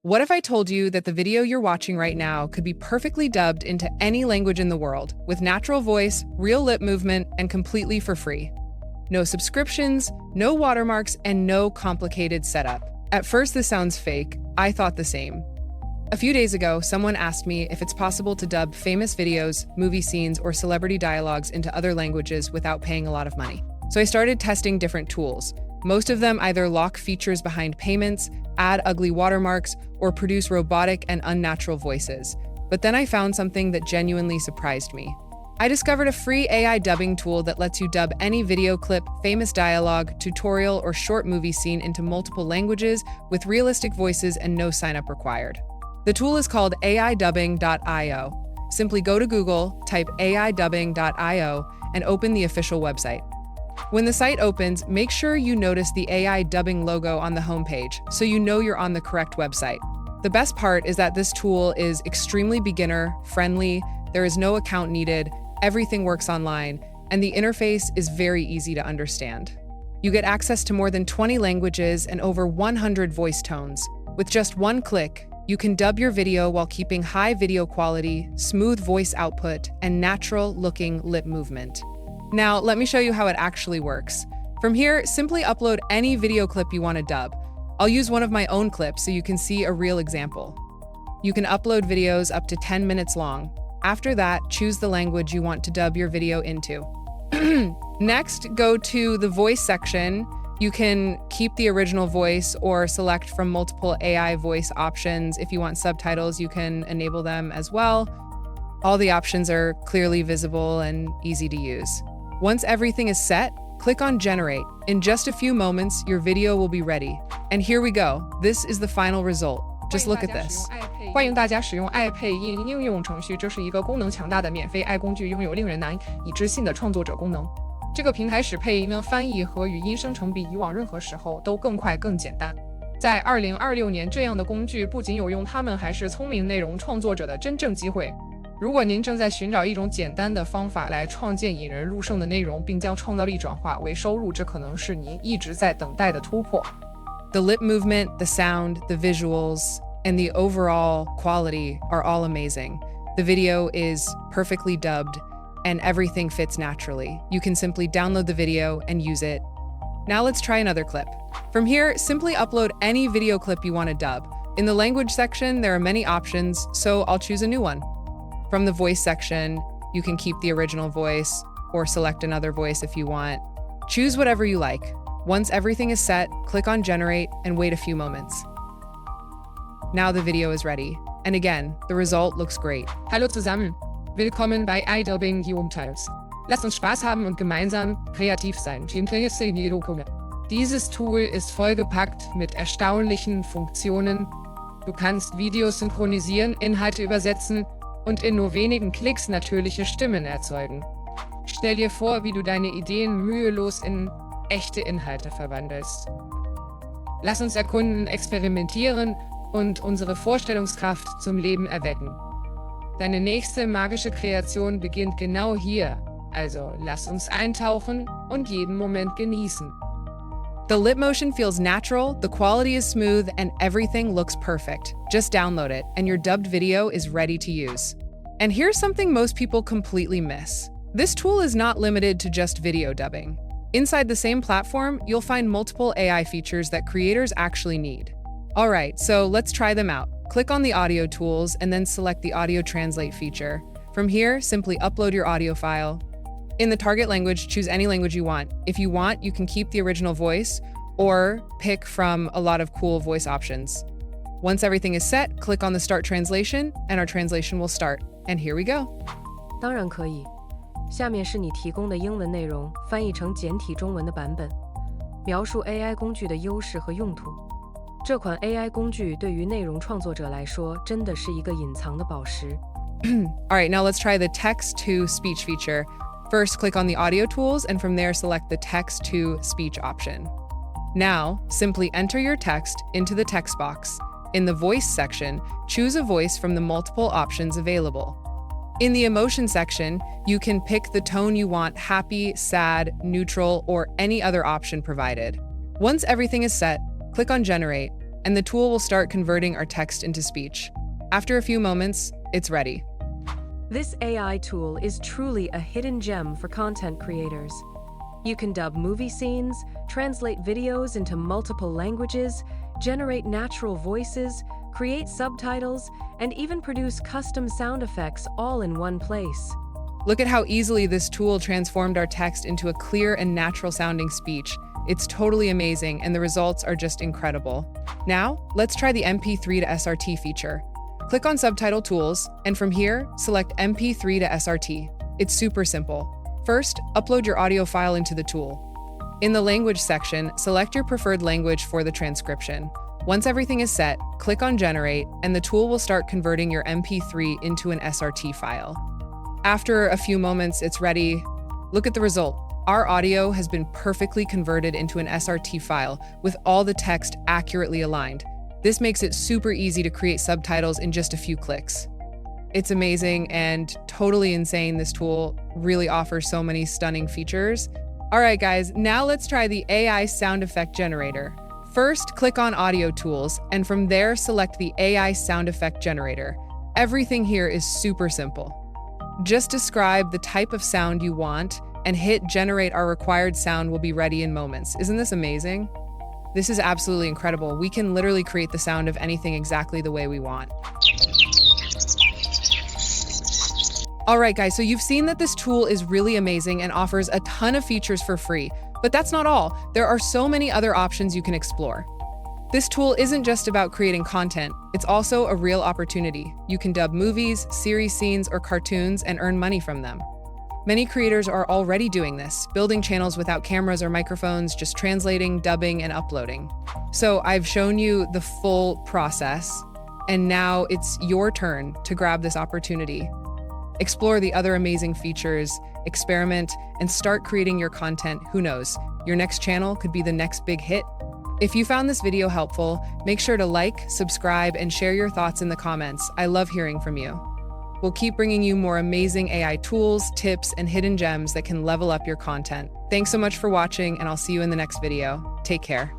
What if I told you that the video you're watching right now could be perfectly dubbed into any language in the world, with natural voice, real lip movement, and completely for free? No subscriptions, no watermarks, and no complicated setup. At first, this sounds fake. I thought the same. A few days ago, someone asked me if it's possible to dub famous videos, movie scenes, or celebrity dialogues into other languages without paying a lot of money. So I started testing different tools. Most of them either lock features behind payments, add ugly watermarks, or produce robotic and unnatural voices. But then I found something that genuinely surprised me. I discovered a free AI dubbing tool that lets you dub any video clip, famous dialogue, tutorial, or short movie scene into multiple languages with realistic voices and no sign-up required. The tool is called aidubbing.io. Simply go to Google, type aidubbing.io, and open the official website. When the site opens, make sure you notice the AI dubbing logo on the homepage so you know you're on the correct website. The best part is that this tool is extremely beginner-friendly, there is no account needed, everything works online, and the interface is very easy to understand. You get access to more than 20 languages and over 100 voice tones. With just one click, you can dub your video while keeping high video quality, smooth voice output, and natural-looking lip movement. Now, let me show you how it actually works. From here, simply upload any video clip you want to dub. I'll use one of my own clips so you can see a real example. You can upload videos up to 10 minutes long. After that, choose the language you want to dub your video into. Next, go to the voice section. You can keep the original voice or select from multiple AI voice options. If you want subtitles, you can enable them as well. All the options are clearly visible and easy to use. Once everything is set, click on Generate. In just a few moments, your video will be ready. And here we go. This is the final result. Just look at this. 欢迎大家使用爱配音应用程序，这是一个功能强大的免费爱工具，拥有令人难以置信的创作者功能。这个平台使配音、翻译和语音生成比以往任何时候都更快、更简单。在2026年，这样的工具不仅有用，它们还是聪明内容创作者的真正机会。如果您正在寻找一种简单的方法来创建引人入胜的内容，并将创造力转化为收入，这可能是您一直在等待的突破。The lip movement, the sound, the visuals, and the overall quality are all amazing. The video is perfectly dubbed, and everything fits naturally. You can simply download the video and use it. Now let's try another clip. From here, simply upload any video clip you want to dub. In the language section, there are many options, so I'll choose a new one. From the voice section, you can keep the original voice or select another voice if you want. Choose whatever you like. Once everything is set, click on Generate and wait a few moments. Now the video is ready. And again, the result looks great. Hallo zusammen. Willkommen bei iDubbing Monetize. Lasst uns Spaß haben und gemeinsam kreativ sein. Dieses Tool ist vollgepackt mit erstaunlichen Funktionen. Du kannst Videos synchronisieren, Inhalte übersetzen und in nur wenigen Klicks natürliche Stimmen erzeugen. Stell dir vor, wie du deine Ideen mühelos in echte Inhalte verwandelst. Lass uns erkunden, experimentieren und unsere Vorstellungskraft zum Leben erwecken. Deine nächste magische Kreation beginnt genau hier, also lass uns eintauchen und jeden Moment genießen. The lip motion feels natural, the quality is smooth, and everything looks perfect. Just download it, and your dubbed video is ready to use. And here's something most people completely miss. This tool is not limited to just video dubbing. Inside the same platform, you'll find multiple AI features that creators actually need. All right, so let's try them out. Click on the audio tools and then select the audio translate feature. From here, simply upload your audio file. In the target language, choose any language you want. If you want, you can keep the original voice or pick from a lot of cool voice options. Once everything is set, click on the Start Translation and our translation will start. And here we go. 当然可以。下面是你提供的英文内容翻译成简体中文的版本，描述 AI 工具的优势和用途。这款 AI 工具对于内容创作者来说真的是一个隐藏的宝石。All right, now let's try the text-to-speech feature. First, click on the audio tools, and from there, select the text-to-speech option. Now, simply enter your text into the text box. In the voice section, choose a voice from the multiple options available. In the emotion section, you can pick the tone you want: happy, sad, neutral, or any other option provided. Once everything is set, click on Generate, and the tool will start converting our text into speech. After a few moments, it's ready. This AI tool is truly a hidden gem for content creators. You can dub movie scenes, translate videos into multiple languages, generate natural voices, create subtitles, and even produce custom sound effects all in one place. Look at how easily this tool transformed our text into a clear and natural-sounding speech. It's totally amazing, and the results are just incredible. Now, let's try the MP3 to SRT feature. Click on Subtitle Tools, and from here, select MP3 to SRT. It's super simple. First, upload your audio file into the tool. In the Language section, select your preferred language for the transcription. Once everything is set, click on Generate, and the tool will start converting your MP3 into an SRT file. After a few moments, it's ready. Look at the result. Our audio has been perfectly converted into an SRT file with all the text accurately aligned. This makes it super easy to create subtitles in just a few clicks. It's amazing and totally insane. This tool really offers so many stunning features. All right, guys, now let's try the AI sound effect generator. First, click on Audio Tools, and from there, select the AI sound effect generator. Everything here is super simple. Just describe the type of sound you want and hit Generate. Our required sound will be ready in moments. Isn't this amazing? This is absolutely incredible. We can literally create the sound of anything exactly the way we want. All right, guys, so you've seen that this tool is really amazing and offers a ton of features for free, but that's not all. There are so many other options you can explore. This tool isn't just about creating content, it's also a real opportunity. You can dub movies, series scenes, or cartoons and earn money from them. Many creators are already doing this, building channels without cameras or microphones, just translating, dubbing, and uploading. So I've shown you the full process, and now it's your turn to grab this opportunity. Explore the other amazing features, experiment, and start creating your content. Who knows? Your next channel could be the next big hit. If you found this video helpful, make sure to like, subscribe, and share your thoughts in the comments. I love hearing from you. We'll keep bringing you more amazing AI tools, tips, and hidden gems that can level up your content. Thanks so much for watching, and I'll see you in the next video. Take care.